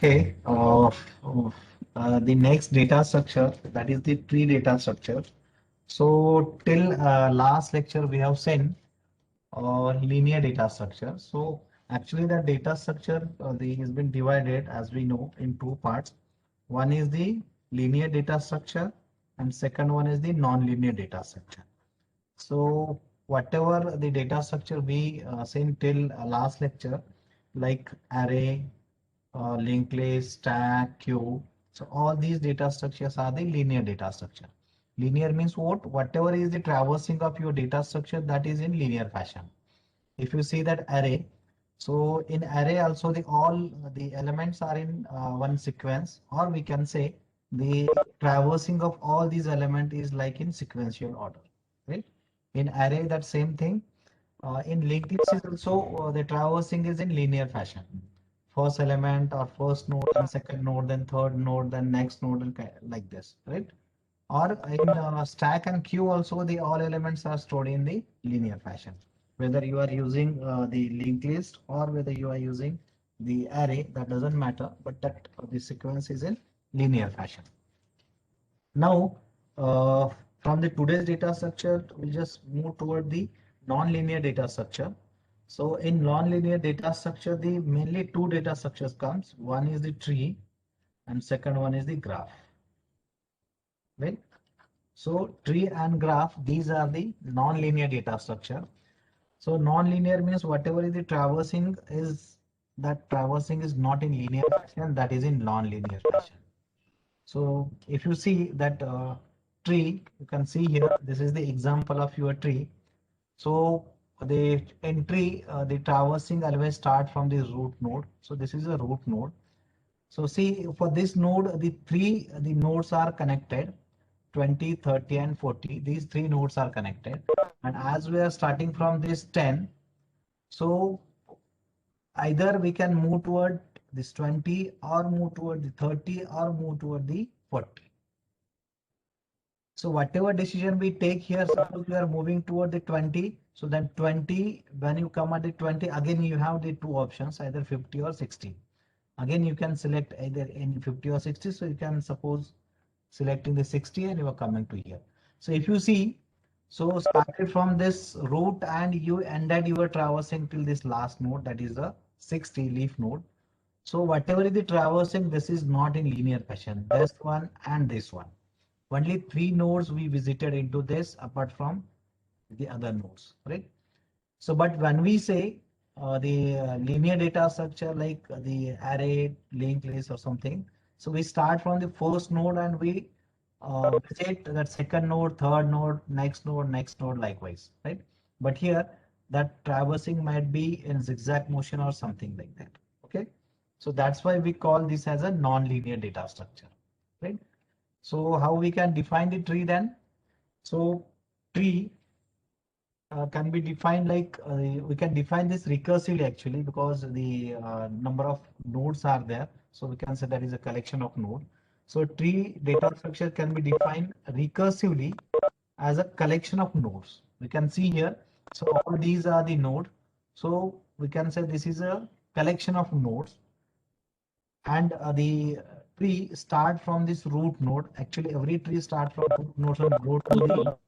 Okay, the next data structure, that is the tree data structure. So till last lecture we have seen linear data structure. So actually the data structure has been divided, as we know, in two parts. One is the linear data structure and second one is the non-linear data structure. So whatever the data structure we seen till last lecture, like array, linked list, stack, queue. So all these data structures are the linear data structure. Linear means what? Whatever is the traversing of your data structure, that is in linear fashion. If you see that array, so in array also the all the elements are in one sequence, or we can say the traversing of all these elements is like in sequential order, right? In array, that same thing. In linked list is also the traversing is in linear fashion. First element or first node, then second node, then third node, then next node, and like this, right? Or in stack and queue also, the all elements are stored in the linear fashion. Whether you are using the linked list or whether you are using the array, that doesn't matter, but that the sequence is in linear fashion. Now, from the today's data structure, we just move toward the non-linear data structure. So in non-linear data structure, the mainly two data structures comes. One is the tree and second one is the graph. Right? So tree and graph, these are the non-linear data structure. So non-linear means whatever is the traversing is, that traversing is not in linear fashion, that is in non-linear fashion. So if you see that tree, you can see here, this is the example of your tree. So the entry, the traversing always start from the root node. So this is a root node. So see, for this node, the nodes are connected, 20, 30, and 40. These three nodes are connected. And as we are starting from this 10, so either we can move toward this 20 or move toward the 30 or move toward the 40. So whatever decision we take here, suppose we are moving toward the 20. So then 20, when you come at the 20, again you have the two options, either 50 or 60. Again, you can select either in 50 or 60. So you can suppose selecting the 60 and you are coming to here. So if you see, so started from this root and you ended your traversing till this last node, that is the 60 leaf node. So whatever is the traversing, this is not in linear fashion. This one and this one. Only three nodes we visited into this apart from the other nodes, right? So, but when we say the linear data structure like the array, linked list or something, so we start from the first node and we visit that second node, third node, next node likewise, right? But here that traversing might be in zigzag motion or something like that, okay? So that's why we call this as a non-linear data structure, right? So how we can define the tree then? So tree can be defined like we can define this recursively actually because the number of nodes are there. So we can say that is a collection of node. So tree data structure can be defined recursively as a collection of nodes. We can see here. So all these are the node. So we can say this is a collection of nodes and the tree start from this root node. Actually, every tree start from root nodes and go to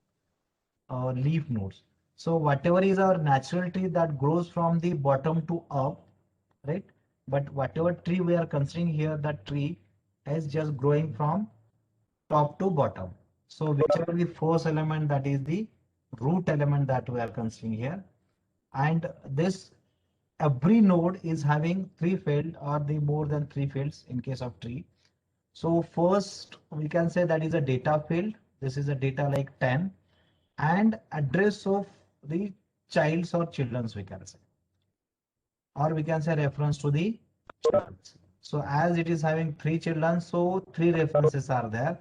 the leaf nodes. So whatever is our natural tree that grows from the bottom to up, right? But whatever tree we are considering here, that tree is just growing from top to bottom. So whichever the first element, that is the root element that we are considering here. And this every node is having three fields or the more than three fields in case of tree. So first we can say that is a data field. This is a data like 10 and address of the childs or children's we can say, or we can say reference to the children's. So as it is having three children, so three references are there.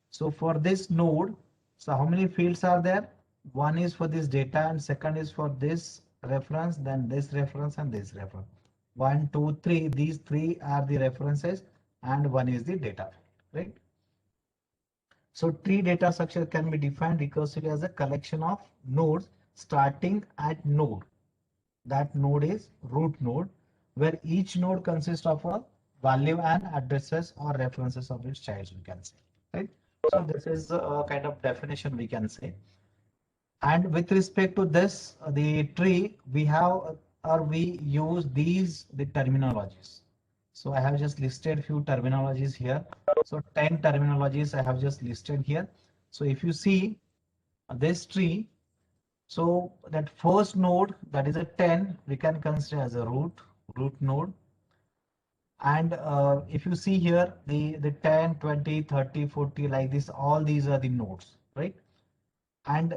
So for this node, so how many fields are there? One is for this data and second is for this reference, then this reference and this reference. One, two, three, these three are the references and one is the data, right? So tree data structure can be defined recursively as a collection of nodes starting at node. That node is root node, where each node consists of a value and addresses or references of its child, we can say, right? So this is a kind of definition we can say. And with respect to this, the tree, we have or we use the terminologies. So I have just listed few terminologies here. So 10 terminologies I have just listed here. So if you see this tree, so that first node, that is a 10, we can consider as a root node. And if you see here, the 10, 20, 30, 40, like this, all these are the nodes, right? And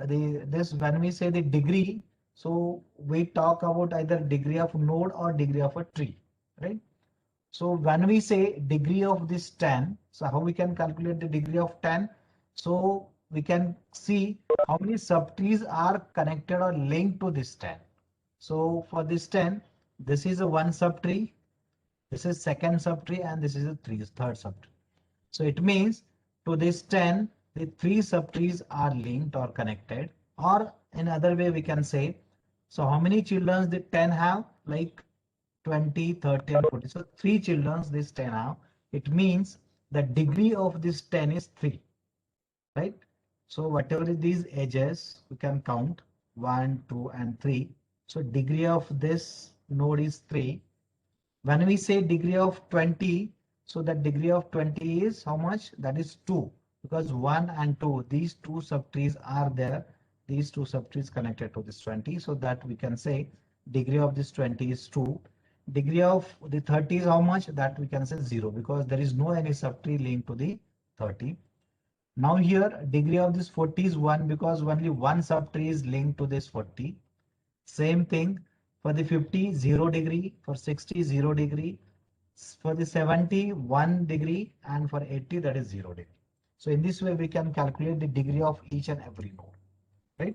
this when we say the degree, so we talk about either degree of node or degree of a tree, right? So when we say degree of this 10, so how we can calculate the degree of 10? So we can see how many subtrees are connected or linked to this 10. So for this 10, this is a one subtree, this is second subtree, and this is a third subtree. So it means to this 10, the three subtrees are linked or connected. Or in other way, we can say, so how many children the 10 have? Like 20, 30, and 40. So three children this 10 have. It means the degree of this 10 is 3, right? So whatever is these edges, we can count 1, 2, and 3. So degree of this node is 3. When we say degree of 20, so the degree of 20 is how much? That is 2, because 1 and 2, these two subtrees are there. These two subtrees connected to this 20, so that we can say degree of this 20 is 2. Degree of the 30 is how much? That we can say 0, because there is no any subtree linked to the 30. Now here degree of this 40 is 1, because only one subtree is linked to this 40. Same thing for the 50, 0 degree, for 60, 0 degree, for the 70, 1 degree, and for 80, that is 0 degree. So in this way, we can calculate the degree of each and every node, right?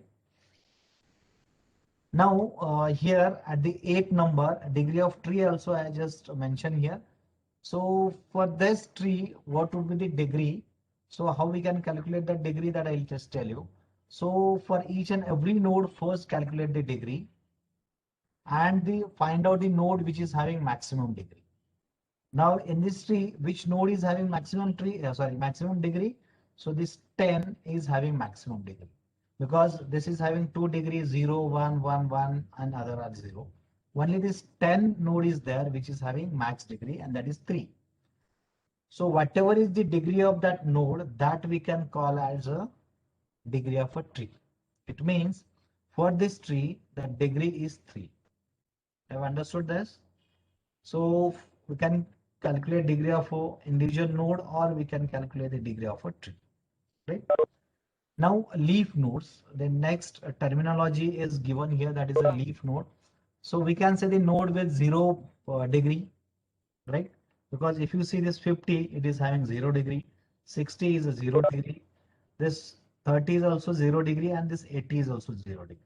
Now here at the 8th number, degree of tree also I just mentioned here. So for this tree, what would be the degree? So how we can calculate the degree, that I'll just tell you. So for each and every node, first calculate the degree and find out the node which is having maximum degree. Now in this tree, which node is having maximum degree? So this 10 is having maximum degree, because this is having 2 degrees, 0, 1, 1, 1, and other are 0. Only this 10 node is there which is having max degree, and that is 3. So whatever is the degree of that node, that we can call as a degree of a tree. It means for this tree, the degree is 3. Have understood this? So we can calculate degree of a individual node, or we can calculate the degree of a tree, right? Now leaf nodes, the next terminology is given here, that is a leaf node. So we can say the node with 0 degree, right? Because if you see this 50, it is having 0 degree, 60 is a 0 degree, this 30 is also 0 degree, and this 80 is also 0 degree.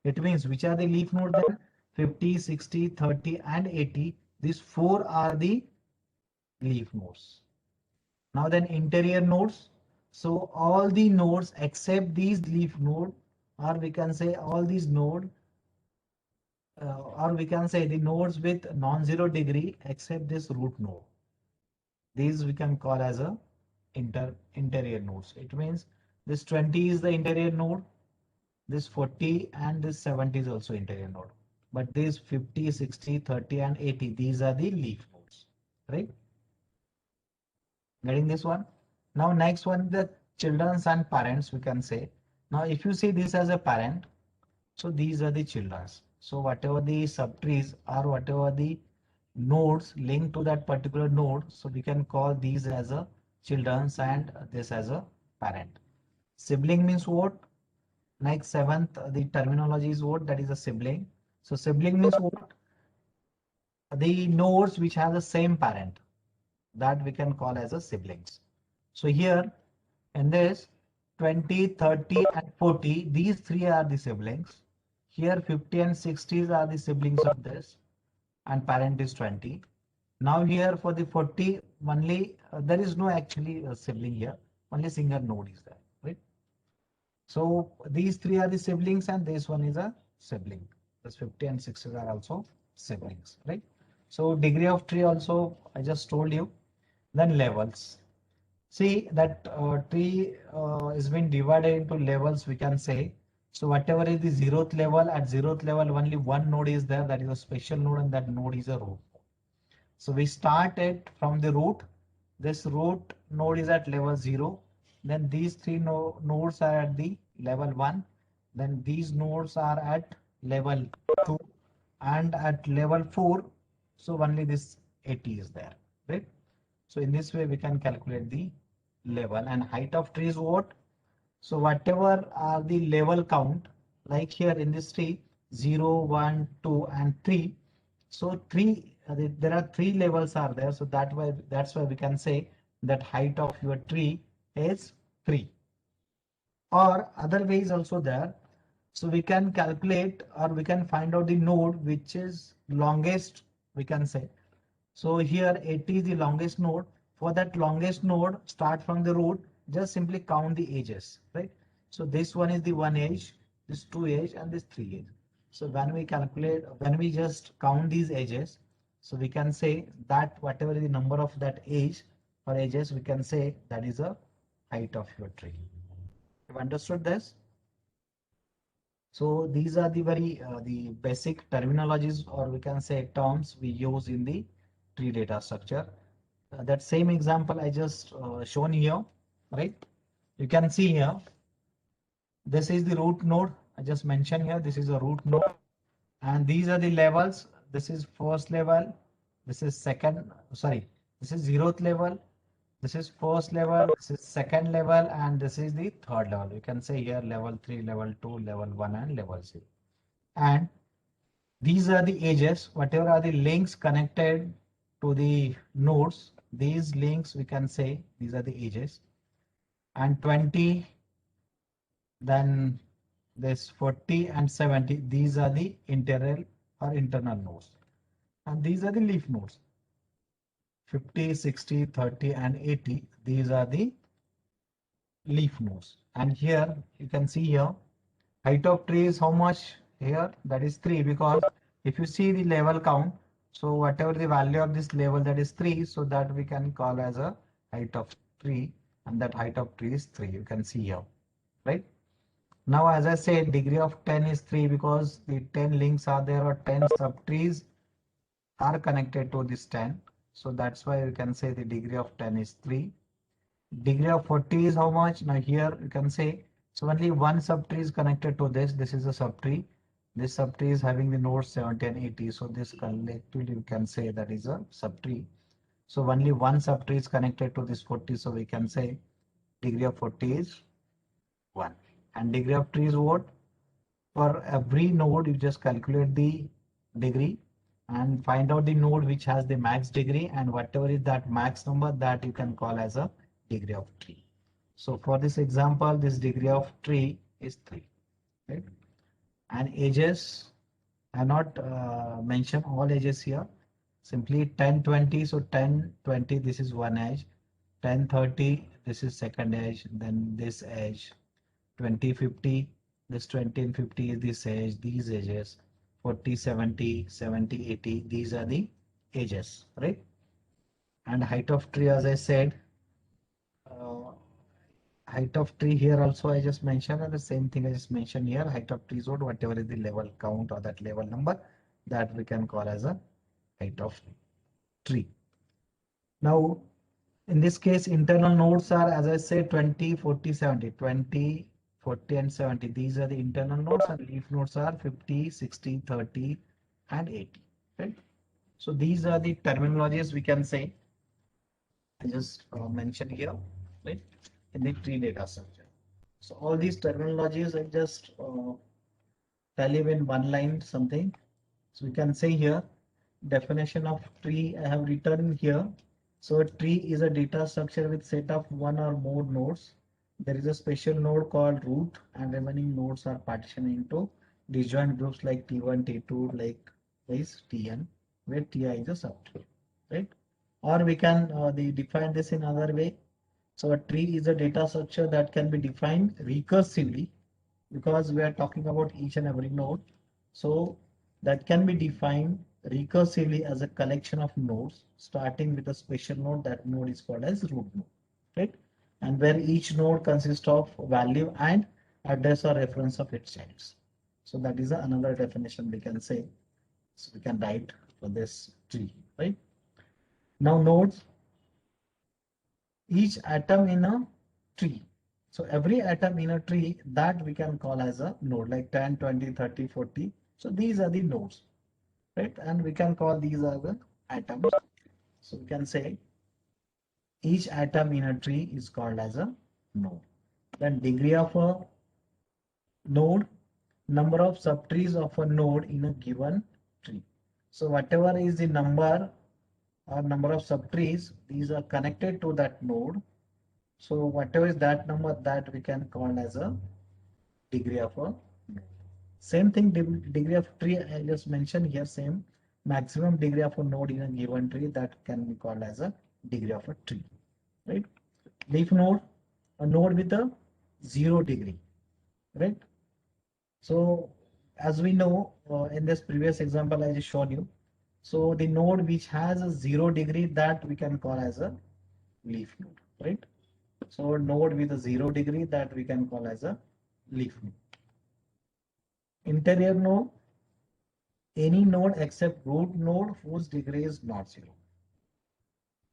It means which are the leaf node then? 50, 60, 30, and 80. These four are the leaf nodes. Now then interior nodes. So all the nodes except these leaf node, or we can say all these node, or we can say the nodes with non-zero degree except this root node. These we can call as a interior nodes. It means this 20 is the interior node, this 40 and this 70 is also interior node. But these 50, 60, 30, and 80, these are the leaf nodes, right? Getting this one? Now next one, the children's and parents, we can say. Now if you see this as a parent, so these are the children's. So whatever the subtrees or whatever the nodes linked to that particular node, so we can call these as a children's and this as a parent. Sibling means what? Next seventh, the terminology is what? That is a sibling. So sibling means what? The nodes which have the same parent, that we can call as a siblings. So here in this 20, 30, and 40, these three are the siblings. Here 50 and 60s are the siblings of this, and parent is 20. Now here for the 40, only there is no actually sibling here, only single node is there, right? So these three are the siblings, and this one is a sibling. This 50 and 60 are also siblings, right? So degree of tree also I just told you. Then levels. See that tree is been divided into levels, we can say. So whatever is the zeroth level, at zeroth level only one node is there, that is a special node, and that node is a root. So we start it from the root. This root node is at level 0. Then these three nodes are at the level 1. Then these nodes are at level 2 and at level 4. So only this 80 is there, right? So in this way we can calculate the level. And height of tree is what? So whatever are the level count, like here in this tree, 0, 1, 2, and 3. So there are three levels are there. So that's why we can say that height of your tree is 3. Or other way is also there. So we can calculate or we can find out the node which is longest, we can say. So here 80 is the longest node. For that longest node, start from the root, just simply count the edges, right? So this one is the one edge, this two edge, and this three edge. So when we just count these edges, so we can say that whatever is the number of that edge or edges, we can say that is a height of your tree. You've understood this? So these are the basic terminologies, or we can say terms we use in the tree data structure. That same example I just shown here, right? You can see here, this is the root node. I just mentioned here, this is a root node, and these are the levels. This is first level. This is second, sorry, this is zeroth level. This is first level, this is second level, and this is the third level. You can say here level 3, level 2, level 1, and level 0. And these are the edges, whatever are the links connected to the nodes. These links, we can say these are the edges. And 20, then this 40 and 70, these are the integral or internal nodes. And these are the leaf nodes. 50, 60, 30, and 80, these are the leaf nodes. And here you can see here, height of tree is how much here? That is 3, because if you see the level count, so whatever the value of this level, that is 3, so that we can call as a height of tree, and that height of tree is 3. You can see here, right? Now, as I said, degree of 10 is 3 because the 10 links are there, or 10 subtrees are connected to this 10. So that's why you can say the degree of 10 is 3. Degree of 40 is how much? Now here you can say, so only one subtree is connected to this. This is a subtree. This subtree is having the nodes 70 and 80. So this collectively you can say that is a subtree. So only one subtree is connected to this 40. So we can say degree of 40 is 1. And degree of tree is what? For every node, you just calculate the degree and find out the node which has the max degree, and whatever is that max number, that you can call as a degree of tree. So for this example, this degree of tree is 3, right? And edges, I not mention all edges here. Simply 10, 20. So 10, 20, this is one edge. 10, 30, this is second edge. Then this edge. 20, 50, this 20 and 50 is this edge, these edges. 40, 70, 70, 80, these are the edges, right? And height of tree, as I said, uh, height of tree here also I just mentioned, and the same thing I just mentioned here, height of tree is whatever is the level count or that level number, that we can call as a height of tree. Now, in this case, internal nodes are, as I said, 20, 40, 70, 20, 40, and 70. These are the internal nodes, and leaf nodes are 50, 60, 30, and 80, right? So these are the terminologies we can say. I just mentioned here, right, in the tree data structure. So all these terminologies I just tell you in one line something. So we can say here, definition of tree I have written here. So a tree is a data structure with set of one or more nodes. There is a special node called root, and remaining nodes are partitioned into disjoint groups like T1, T2, like this Tn, where Ti is a subtree, right? Or we can define this in another way. So a tree is a data structure that can be defined recursively, because we are talking about each and every node. So that can be defined recursively as a collection of nodes, starting with a special node. That node is called as root node, right? And where each node consists of value and address or reference of its childs. So that is another definition we can say. So we can write for this tree, right? Now nodes, each atom in a tree. So every atom in a tree that we can call as a node, like 10, 20, 30, 40. So these are the nodes, right? And we can call these are the atoms. So we can say each atom in a tree is called as a node. Then degree of a node, number of subtrees of a node in a given tree. So whatever is the number or number of subtrees, these are connected to that node. So whatever is that number, that we can call as a degree of a node. Same thing, degree of tree I just mentioned here, same maximum degree of a node in a given tree, that can be called as a degree of a tree, right? Leaf node, a node with a 0 degree, right? So as we know, in this previous example I just showed you, so the node which has a 0 degree, that we can call as a leaf node, right? So a node with a 0 degree, that we can call as a leaf node. Interior node, any node except root node whose degree is not 0.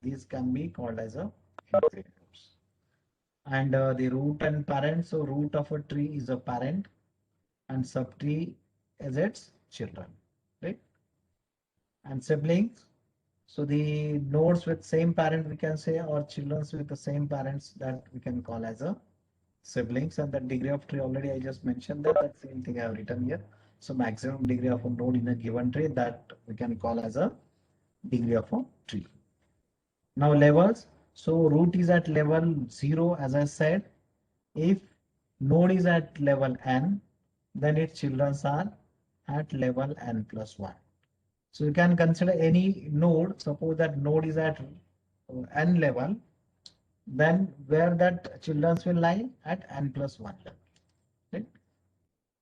These can be called as a interior nodes. And the root and parent, so root of a tree is a parent and subtree is its children, right? And siblings, so the nodes with same parent we can say, or children with the same parents, that we can call as a siblings. And the degree of tree already I just mentioned that, that same thing I have written here. So maximum degree of a node in a given tree, that we can call as a degree of a tree. Now levels, so root is at level 0 as I said. If node is at level n, then its children are at level n plus 1. So you can consider any node, suppose that node is at n level, then where that children will lie at n plus 1 level, right?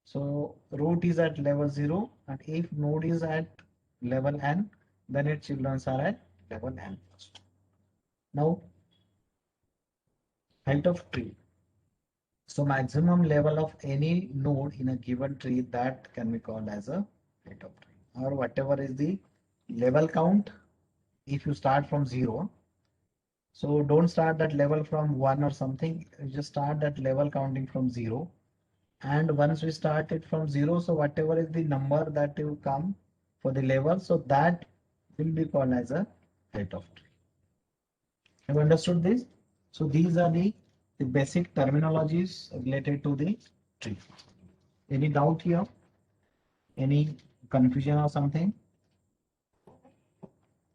So root is at level 0, and if node is at level n, then its children are at level n plus 1. Now height of tree. So maximum level of any node in a given tree, that can be called as a height of tree, or whatever is the level count. If you start from 0, so don't start that level from 1 or something, just start that level counting from 0. And once we start it from 0, so whatever is the number that will come for the level, so that will be called as a height of tree. Have you understood this? So these are the basic terminologies related to the tree. Any doubt here? Any confusion or something?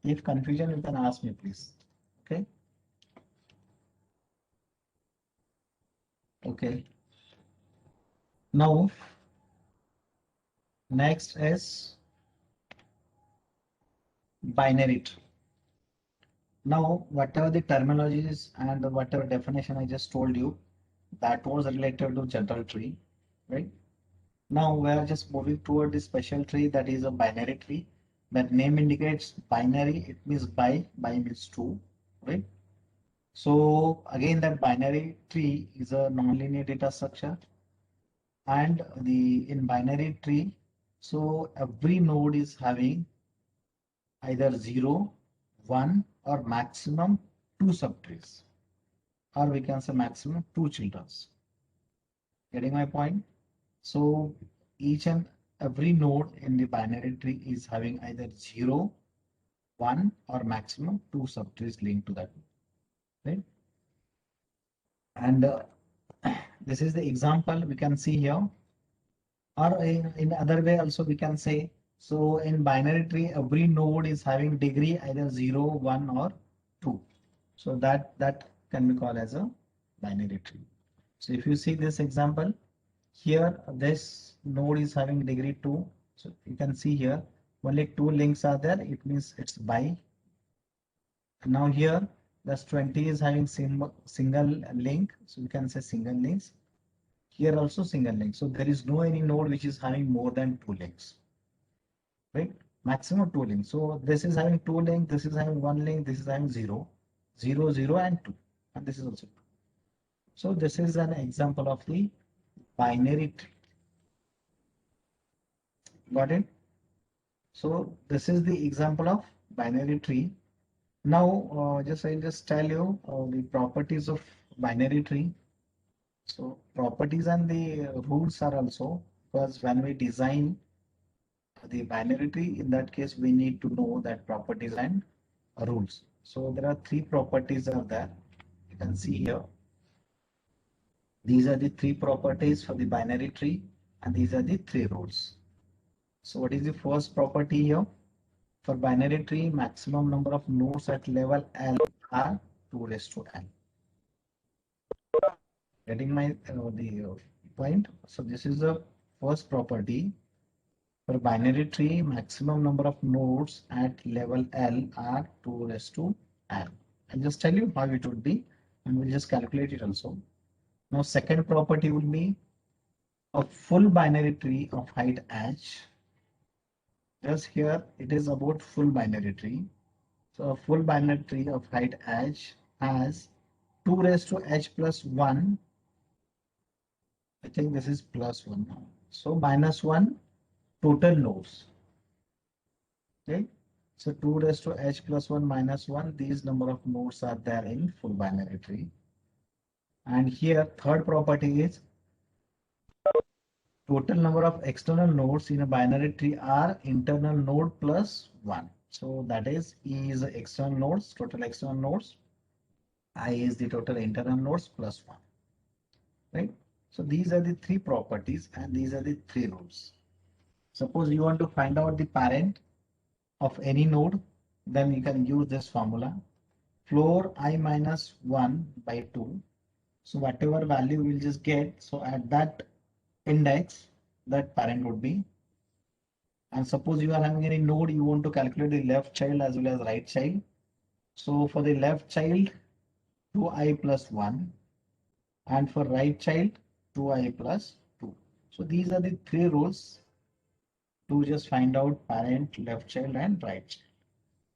If confusion, you can ask me, please. Okay. Okay. Now, next is binary tree. Now, whatever the terminologies and whatever definition I just told you, that was related to general tree, right? Now we are just moving toward the special tree, that is a binary tree. That name indicates binary, it means by means two, right? So again, that binary tree is a nonlinear data structure, and the in binary tree, so every node is having either 0, 1 or maximum 2 subtrees, or we can say maximum 2 childrens. Getting my point? So each and every node in the binary tree is having either 0, 1 or maximum 2 subtrees linked to that, right? And this is the example we can see here, or in other way also we can say, so in binary tree every node is having degree either 0, 1 or 2. So that can be called as a binary tree. So if you see this example, here this node is having degree 2. So you can see here only 2 links are there. It means it's bi. Now here this 20 is having single link. So you can say single links. Here also single link. So there is no any node which is having more than 2 links. Right? maximum two links. So this is having two links, this is having one link, this is having 0, 0, 0 and 2, and this is also 2. So this is an example of the binary tree. Got it? So this is the example of binary tree. Now, I'll just tell you the properties of binary tree. So properties and the rules are also, because when we design the binary tree, in that case, we need to know that properties and rules. So there are three properties are there. You can see here. These are the three properties for the binary tree, and these are the three rules. So what is the first property here? For binary tree, maximum number of nodes at level L are 2 raised to N. Getting my the point? So this is the first property. For binary tree, maximum number of nodes at level L are 2 raised to N. I'll just tell you how it would be, and we'll just calculate it also. Now, second property will be a full binary tree of height h. Just here, it is about full binary tree. So a full binary tree of height h has 2 raised to h plus 1. I think this is plus 1 now. So minus 1 total nodes. Okay. So 2 raised to h plus 1 minus 1. These number of nodes are there in full binary tree. And here third property is total number of external nodes in a binary tree are internal node plus 1. So that is E is the external nodes, total external nodes. I is the total internal nodes plus 1. Right? So these are the three properties and these are the three rules. Suppose you want to find out the parent of any node, then you can use this formula. Floor I minus 1 by 2. So whatever value we'll just get, so at that index, that parent would be. And suppose you are having any node, you want to calculate the left child as well as right child. So for the left child, 2i plus 1. And for right child, 2i plus 2. So these are the three rules to just find out parent, left child and right child.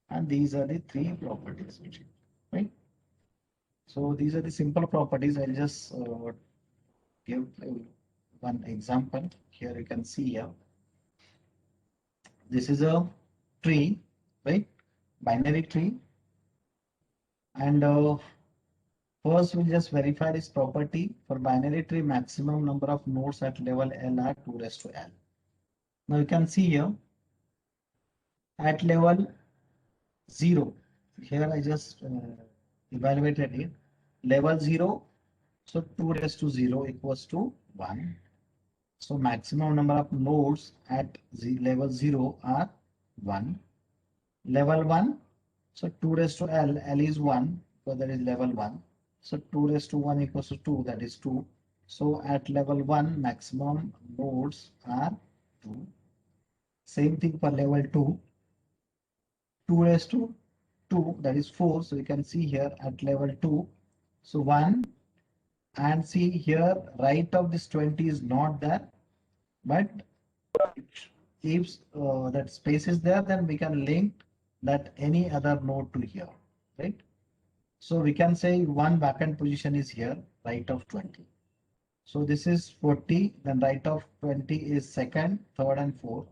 And these are the three properties, right? So these are the simple properties. I'll just give one example. Here you can see here. This is a tree, right? Binary tree. And first we'll just verify this property. For binary tree, maximum number of nodes at level L are 2 raised to L. Now you can see here at level 0. Here I just evaluated it. Level 0, so 2 raised to 0 equals to 1. So maximum number of nodes at level 0 are 1. Level 1, so 2 raised to L, L is 1, so that is level 1. So 2 raised to 1 equals to 2, that is 2. So at level 1, maximum nodes are 2. Same thing for level 2, 2 raised to 2, that is 4. So you can see here at level 2, so 1, and see here right of this 20 is not there, but if that space is there, then we can link that any other node to here, right? So we can say one vacant position is here, right of 20. So this is 40, then right of 20 is second, third and fourth.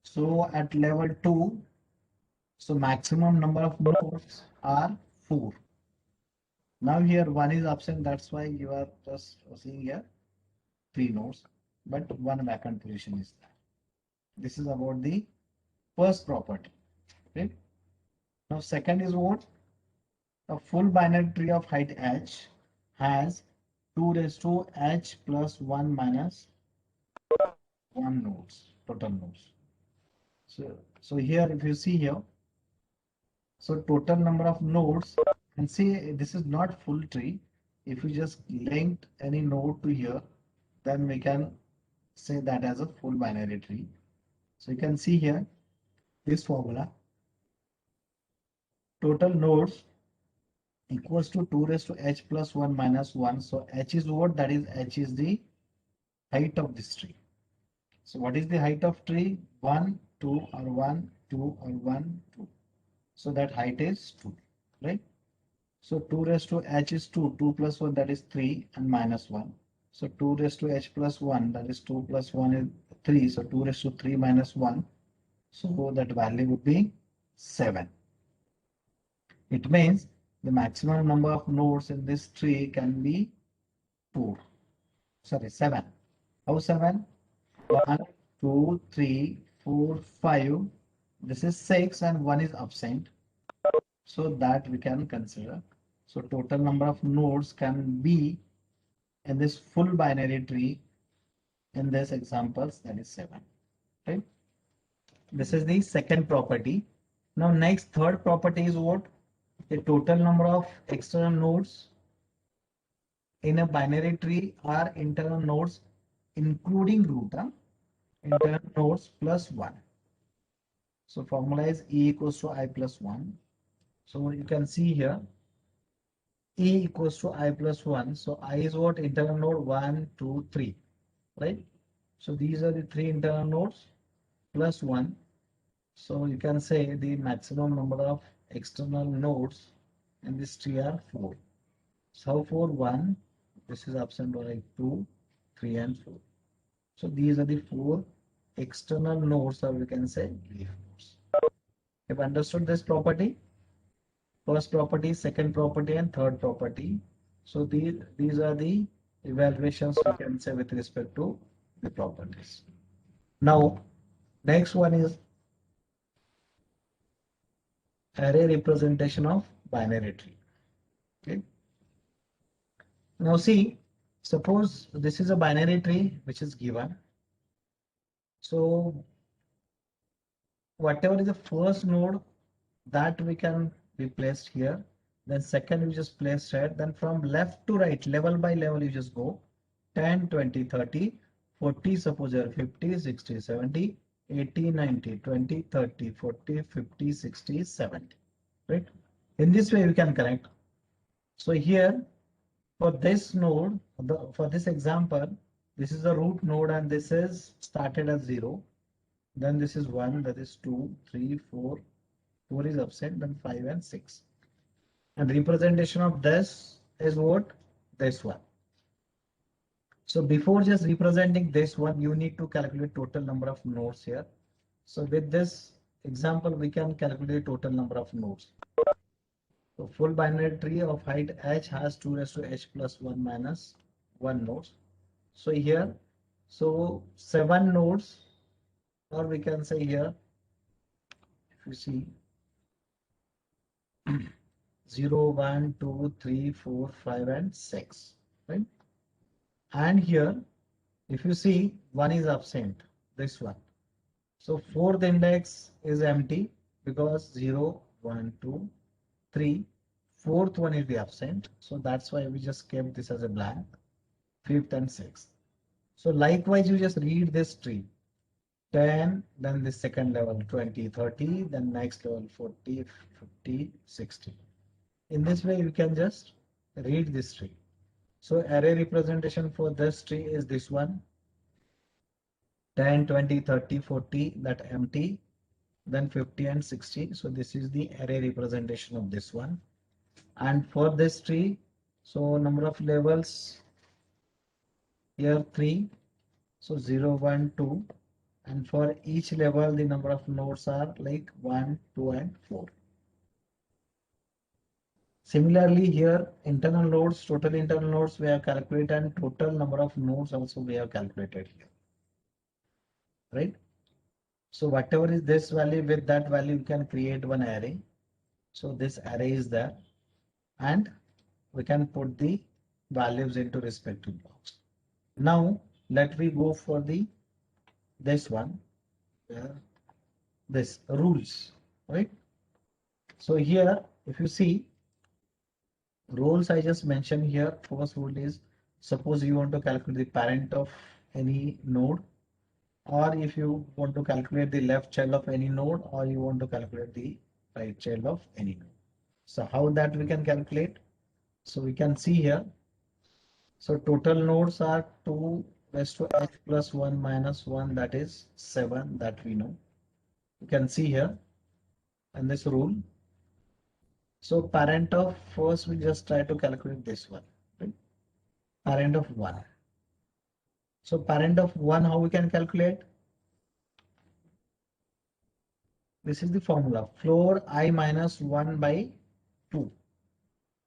So at level 2, so maximum number of nodes are 4. Now here 1 is absent, that's why you are just seeing here 3 nodes, but one vacant position is there. This is about the first property. Okay. Now second is what? A full binary tree of height h has 2 raised to h plus 1 minus 1 nodes, total nodes. So here if you see here, so total number of nodes, and see this is not full tree. If you just linked any node to here, then we can say that as a full binary tree. So you can see here this formula. Total nodes equals to 2 raised to h plus 1 minus 1. So h is what? That is h is the height of this tree. So what is the height of tree? 1, 2 or 1, 2 or 1, 2. So that height is 2, right? So 2 raised to h is 2, 2 plus 1 that is 3 and minus 1. So 2 raised to h plus 1 that is 2 plus 1 is 3. So 2 raised to 3 minus 1. So that value would be 7. It means the maximum number of nodes in this tree can be 4. Sorry, 7. How 7? 1, 2, 3, 4, 5. This is 6 and 1 is absent. So that we can consider. So total number of nodes can be in this full binary tree in this examples that is 7. Right? This is the second property. Now next third property is what? The total number of external nodes in a binary tree are internal nodes including root, internal nodes plus 1. So formula is E equals to I plus 1. So you can see here E equals to I plus 1. So I is what? Internal node 1, 2, 3, right? So these are the three internal nodes plus 1. So you can say the maximum number of external nodes in this tree are 4. So for 1, this is absent like 2, 3 and 4. So these are the 4 external nodes, or we can say leaf nodes. Have understood this property? First property, second property and third property. So these are the evaluations we can say with respect to the properties. Now next one is array representation of binary tree. Okay. Now see, suppose this is a binary tree which is given. So whatever is the first node that we can be placed here. Then second you just place here. Then from left to right, level by level you just go 10, 20, 30, 40, suppose here 50, 60, 70, 80, 90, 20, 30, 40, 50, 60, 70. Right? In this way we can connect. So here for this node, for this example, this is the root node and this is started as 0. Then this is 1, that is 2, 3, 4. 4 is absent, then 5 and 6. And representation of this is what? This one. So before just representing this one, you need to calculate total number of nodes here. So with this example, we can calculate total number of nodes. So full binary tree of height h has 2 raised to h plus 1 minus 1 nodes. So here, so 7 nodes, or we can say here, if you see 0, 1, 2, 3, 4, 5 and 6, right? And here, if you see, 1 is absent, this one. So fourth index is empty because 0, 1, 2, 3. Fourth one is the absent. So that's why we just kept this as a blank. Fifth and sixth. So likewise, you just read this tree. 10, then the second level 20, 30, then next level 40, 50, 60. In this way, you can just read this tree. So array representation for this tree is this one. 10, 20, 30, 40, that empty, then 50 and 60. So this is the array representation of this one. And for this tree, so number of levels here 3. So 0, 1, 2. And for each level, the number of nodes are like 1, 2, and 4. Similarly, here internal nodes, total internal nodes we have calculated, and total number of nodes also we have calculated here. Right? So whatever is this value, with that value you can create one array. So this array is there, and we can put the values into respective blocks. Now let me go for this one, this rules, right? So here, if you see rules, I just mentioned here. First rule is, suppose you want to calculate the parent of any node, or if you want to calculate the left child of any node, or you want to calculate the right child of any node. So how that we can calculate? So we can see here. So total nodes are 2, raised to h plus 1 minus 1, that is 7, that we know. You can see here in this rule. So parent of, first we just try to calculate this one, right? Parent of 1. So parent of 1, how we can calculate? This is the formula, floor I minus 1 by 2.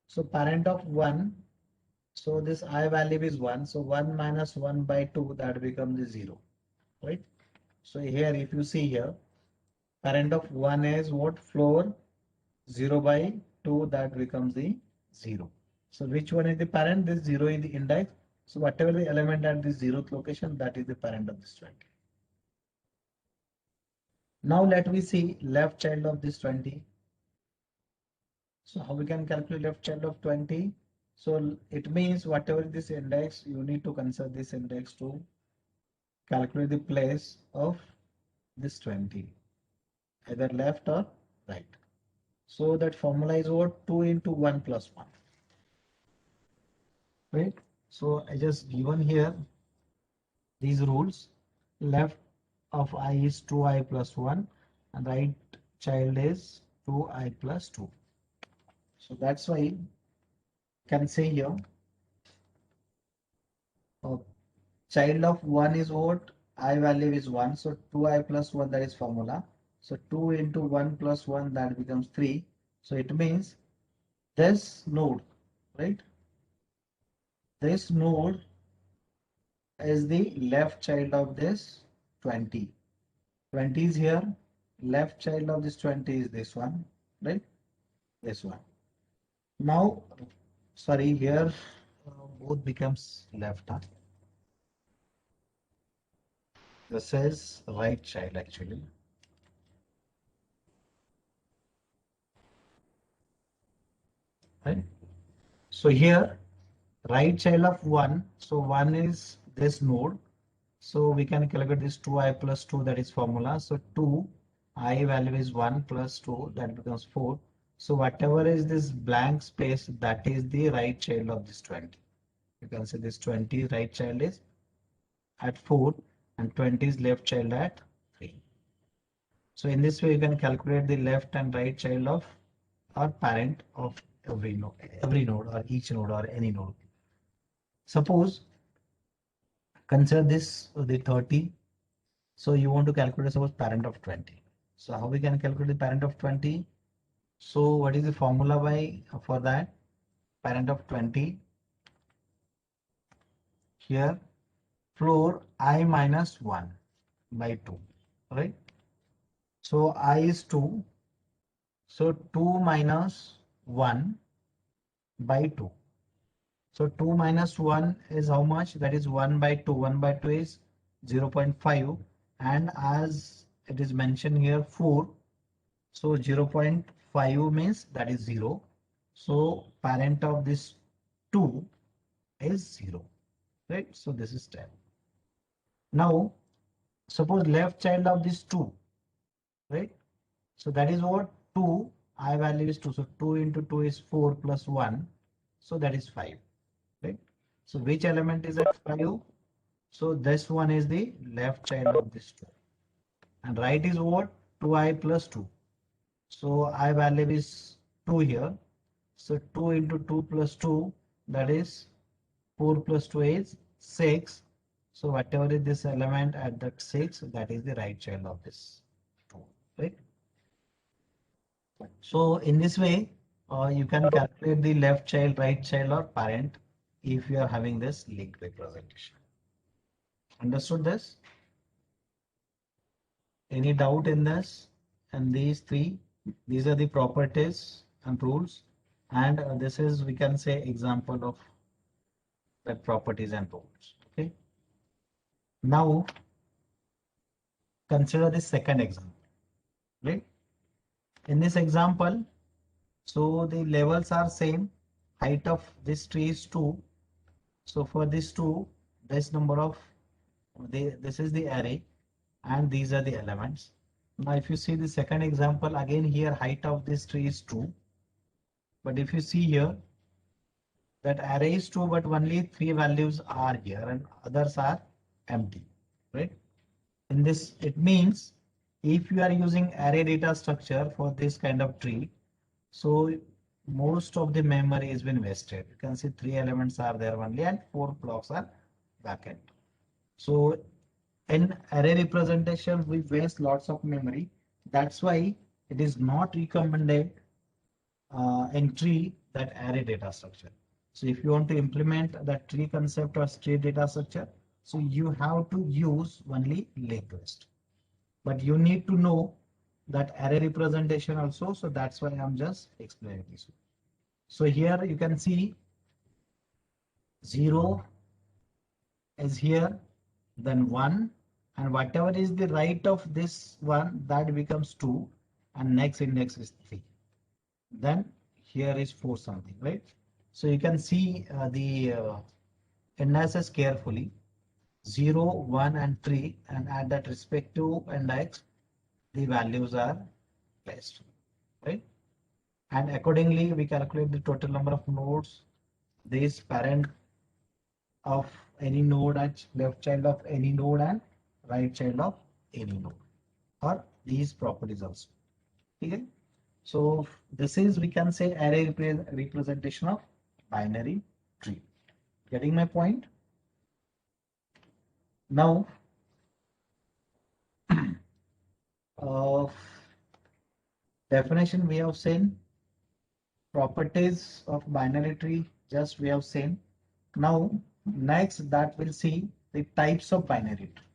So parent of 1, so this I value is 1. So 1 minus 1 by 2, that becomes the 0, right? So here, if you see here, parent of 1 is what? Floor 0 by 2, that becomes the 0. So which one is the parent? This 0 is the index. So whatever the element at the 0th location, that is the parent of this 20. Now let me see left child of this 20. So how we can calculate left child of 20? So it means whatever this index, you need to consider this index to calculate the place of this 20, either left or right. So that formula is what? 2 into 1 plus 1. Right? So I just given here these rules. Left of I is 2i plus 1 and right child is 2i plus 2. So that's why you can say here uh, child of 1 is what? I value is 1. So 2i plus 1, that is formula. So 2 into 1 plus 1, that becomes 3. So it means this node, right? This node is the left child of this 20. 20 is here. Left child of this 20 is this one, right? This one. Now, sorry, here both becomes left hand. This is right child actually. Right? So here, right child of 1. So 1 is this node. So we can calculate this 2i plus 2, that is formula. So 2 I value is 1 plus 2, that becomes 4. So whatever is this blank space, that is the right child of this 20. You can say this 20 right child is at 4 and 20 is left child at 3. So in this way you can calculate the left and right child of or parent of every node or each node or any node. Suppose consider this the 30. So you want to calculate suppose parent of 20. So how we can calculate the parent of 20? So what is the formula by for that? Parent of 20 here, floor I minus 1 by 2, right? So I is 2. So 2 minus 1 by 2. So 2 minus 1 is how much? That is 1 by 2. 1 by 2 is 0.5. And as it is mentioned here 4. So 0.5 means that is 0. So parent of this 2 is 0. Right? So this is 10. Now suppose left child of this 2. Right? So that is what? 2. I value is 2. So 2 into 2 is 4 plus 1. So that is 5. Right? So which element is at 5? So this one is the left child of this 2. And right is what? 2i plus 2. So I value is 2 here. So 2 into 2 plus 2, that is 4 plus 2 is 6. So whatever is this element at that 6, that is the right child of this 2. Right? So in this way, you can calculate the left child, right child or parent if you are having this linked representation. Understood this? Any doubt in this? And these three, these are the properties and rules. And this is, we can say, example of that properties and rules. Okay. Now consider the second example. Right? In this example, so the levels are same. Height of this tree is 2. So for this 2, this number of this is the array and these are the elements. Now if you see the second example, again here height of this tree is 2. But if you see here that array is 2 but only 3 values are here and others are empty, right? In this, it means if you are using array data structure for this kind of tree, so most of the memory has been wasted. You can see 3 elements are there only and 4 blocks are vacant. So in array representation, we waste lots of memory. That's why it is not recommended in tree that array data structure. So if you want to implement the tree concept or tree data structure, so you have to use only linked list. But you need to know that array representation also. So that's why I'm just explaining this. So here you can see 0 is here, then 1, and whatever is the right of this one, that becomes 2, and next index is 3. Then here is 4 something, right? So you can see the indices carefully, 0, 1, and 3, and at that respective index, the values are placed, right? And accordingly, we calculate the total number of nodes, this parent of any node and left child of any node and right child of any node, or these properties also. Okay. So this is, we can say, array representation of binary tree. Getting my point? Now, definition we have seen, properties of binary tree just we have seen. Now, next that we'll see the types of binary tree.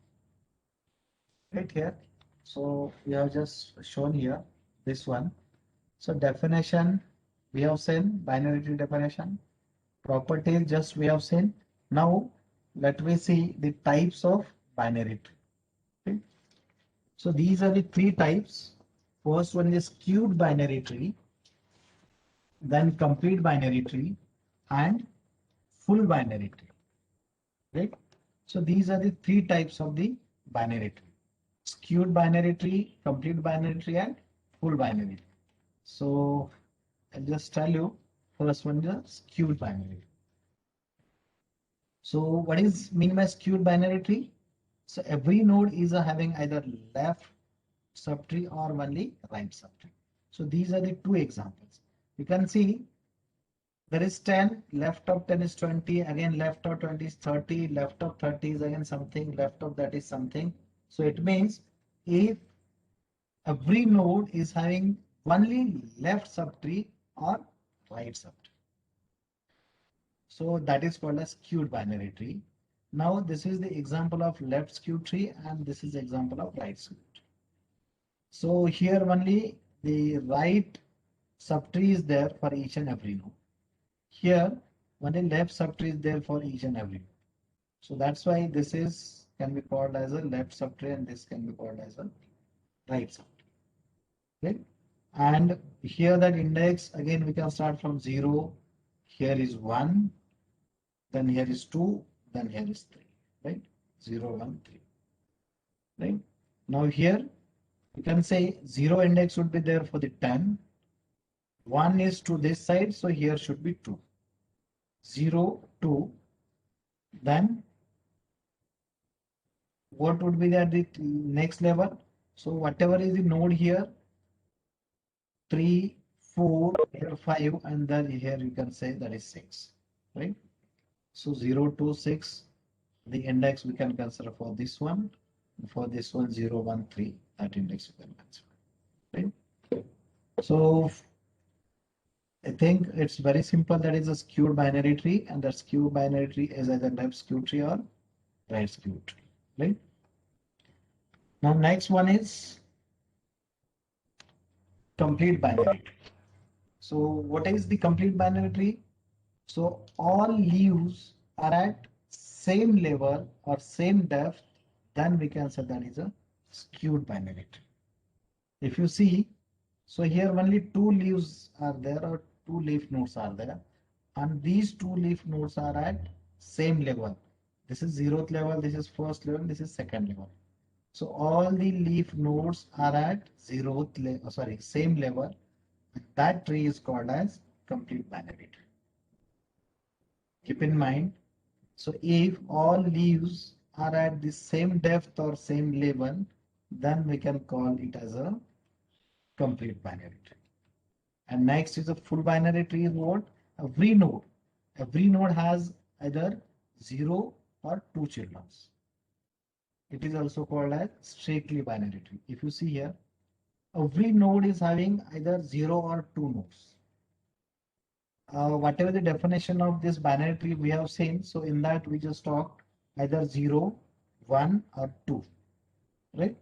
Right here. So we have just shown here this one. So definition we have seen, binary tree definition. Properties just we have seen. Now let me see the types of binary tree. Okay. So these are the 3 types. First one is skewed binary tree, then complete binary tree, and full binary tree. Right? So these are the 3 types of the binary tree: skewed binary tree, complete binary tree, and full binary tree. So I'll just tell you, first one is a skewed binary. So what is mean by skewed binary tree? So every node is having either left subtree or only right subtree. So these are the 2 examples. You can see there is 10, left of 10 is 20, again left of 20 is 30, left of 30 is again something, left of that is something. So it means if every node is having only left subtree or right subtree, so that is called a skewed binary tree. Now this is the example of left skewed tree and this is example of right skewed tree. So here only the right subtree is there for each and every node. Here only left subtree is there for each and every node. So that's why this is can be called as a left subtree and this can be called as a right subtree. Okay. And here that index again we can start from 0. Here is 1. Then here is 2, then here is 3, right? 0, 1, 3, right? Now here you can say 0 index would be there for the 10. 1 is to this side, so here should be 2. 0, 2. Then what would be at the next level? So whatever is the node here, 3, 4, here 5, and then here you can say that is 6, right? So 0 to 6, the index we can consider for this one. For this one, 0, 1, 3, that index we can consider. Right? So I think it's very simple. That is a skewed binary tree, and that skewed binary tree is either left skewed tree or right skewed tree. Right? Now next one is complete binary tree. So what is the complete binary tree? So all leaves are at same level or same depth, then we can say that is a skewed binary tree. If you see, so here only 2 leaves are there or 2 leaf nodes are there, and these 2 leaf nodes are at same level. This is 0th level, this is 1st level, this is 2nd level. So all the leaf nodes are at 0th level, sorry, same level. That tree is called as complete binary tree. Keep in mind, so if all leaves are at the same depth or same level, then we can call it as a complete binary tree. And next is a full binary tree is what? Every node. Every node has either 0 or 2 children. It is also called as strictly binary tree. If you see here, every node is having either 0 or 2 nodes. Whatever the definition of this binary tree we have seen, so in that we just talked either 0, 1 or 2, right?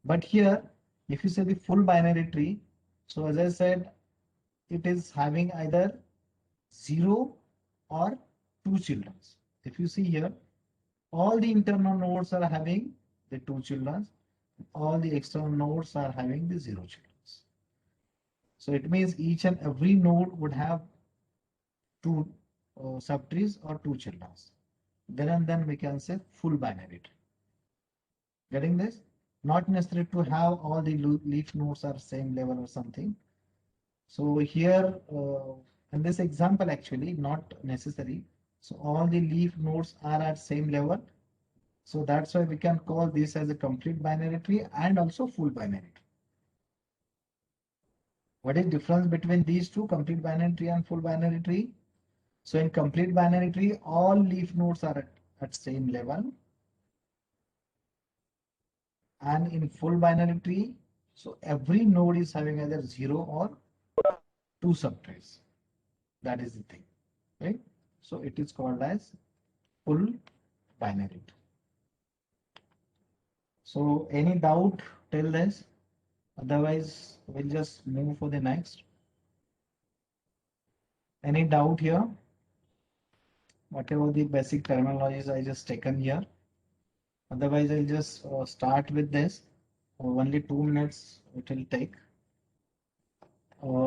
But here, if you say the full binary tree, so as I said, it is having either 0 or 2 children. If you see here, all the internal nodes are having the 2 children, all the external nodes are having the 0 children. So it means each and every node would have 2 subtrees or 2 children. Then and then we can say full binary tree. Getting this? Not necessary to have all the leaf nodes are same level or something. So here, in this example actually not necessary. So all the leaf nodes are at same level. So that's why we can call this as a complete binary tree and also full binary tree. What is difference between these two, complete binary tree and full binary tree? So in complete binary tree, all leaf nodes are at same level. And in full binary tree, so every node is having either 0 or 2 subtrees. That is the thing, right? So it is called as full binary tree. So any doubt till this? Otherwise, we'll just move for the next. Any doubt here? Whatever the basic terminologies I just taken here. Otherwise, I'll just start with this. Only 2 minutes it will take.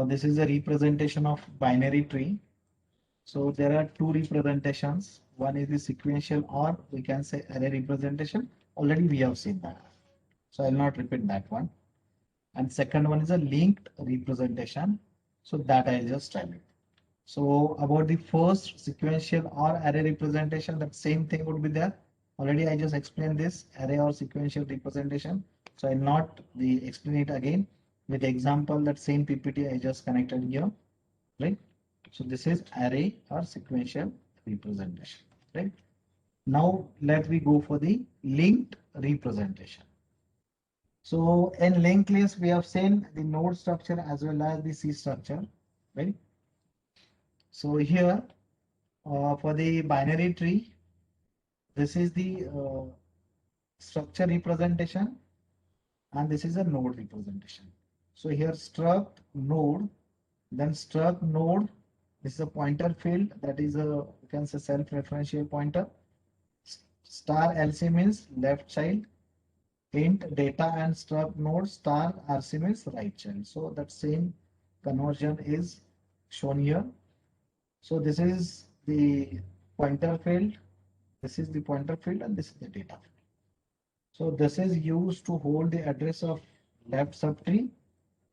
This is a representation of binary tree. So there are two representations. One is the sequential, or we can say array representation. Already we have seen that. So I'll not repeat that one. And second one is a linked representation. So that I'll just tell you. So about the first sequential or array representation, that same thing would be there. Already I just explained this array or sequential representation. So I'll not explain it again with the example that same PPT I just connected here, right? So this is array or sequential representation, right? Now let me go for the linked representation. So in linked list, we have seen the node structure as well as the C structure, right? So here for the binary tree, this is the structure representation and this is a node representation. So here struct node, then struct node, this is a pointer field, that is a, you can say, self-referential pointer. Star LC means left child, int data and struct node star RC means right child. So that same conversion is shown here. So this is the pointer field, this is the pointer field, and this is the data field. So this is used to hold the address of left subtree,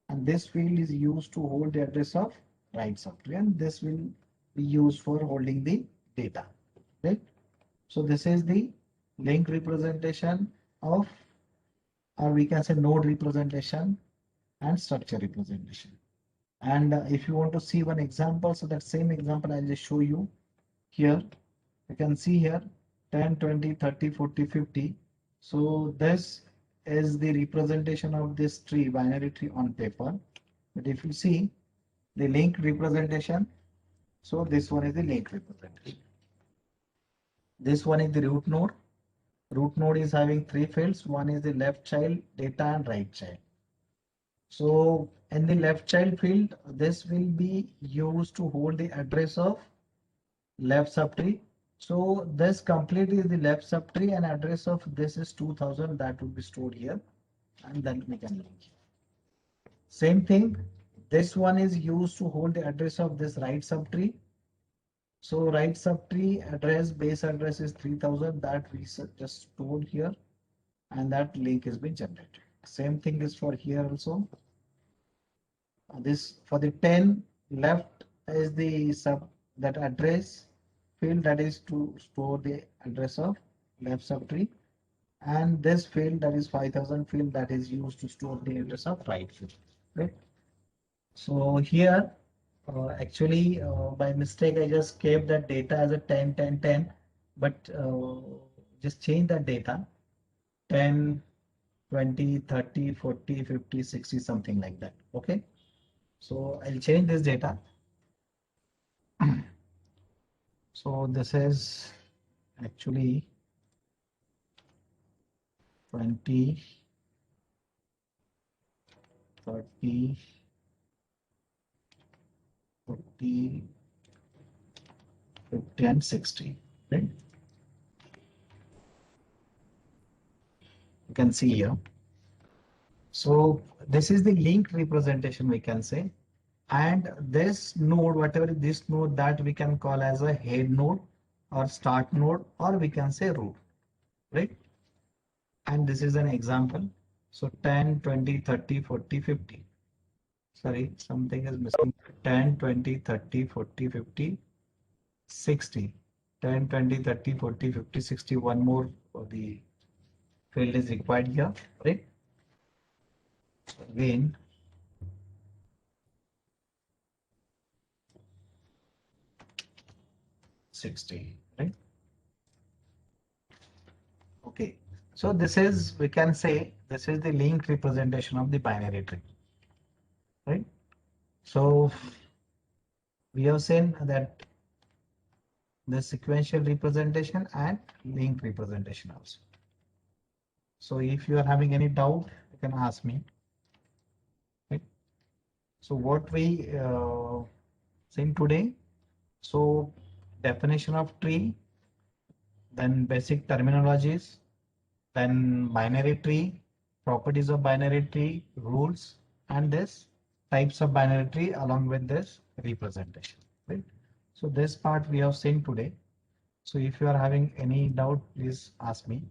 and this field is used to hold the address of right subtree, and this will be used for holding the data, right? So this is the link representation of, or we can say node representation and structure representation. And if you want to see one example, so that same example I'll just show you here. You can see here 10, 20, 30, 40, 50. So this is the representation of this tree, binary tree on paper. But if you see the linked representation, so this one is the linked representation. This one is the root node. Root node is having three fields. One is the left child, data, and right child. So in the left child field, this will be used to hold the address of left subtree. So this complete is the left subtree and address of this is 2000, that will be stored here, and then we can link here. Same thing, this one is used to hold the address of this right subtree. So right subtree address, base address is 3000, that we just stored here, and that link has been generated. Same thing is for here also. This for the 10 left is the that address field, that is to store the address of left subtree, and this field, that is 5000 field, that is used to store the address of right field. Right. So here, actually, by mistake, I just kept that data as a 10, 10, 10, but just change that data 10, 20, 30, 40, 50, 60, something like that. Okay. So I'll change this data. So this is actually 20, 30, 40, 50, and 60. Right? You can see here. So this is the linked representation, we can say. And this node, whatever is this node, that we can call as a head node or start node, or we can say root, right? And this is an example. So 10, 20, 30, 40, 50. Sorry, something is missing. 10, 20, 30, 40, 50, 60. 10, 20, 30, 40, 50, 60. One more for the field is required here, right? So again, 60, right? Okay. So this is, we can say, this is the linked representation of the binary tree, right? So we have seen that the sequential representation and linked representation also. So if you are having any doubt, you can ask me. Right? So what we seen today, so definition of tree, then basic terminologies, then binary tree, properties of binary tree, rules, and this types of binary tree along with this representation. Right? So this part we have seen today. So if you are having any doubt, please ask me.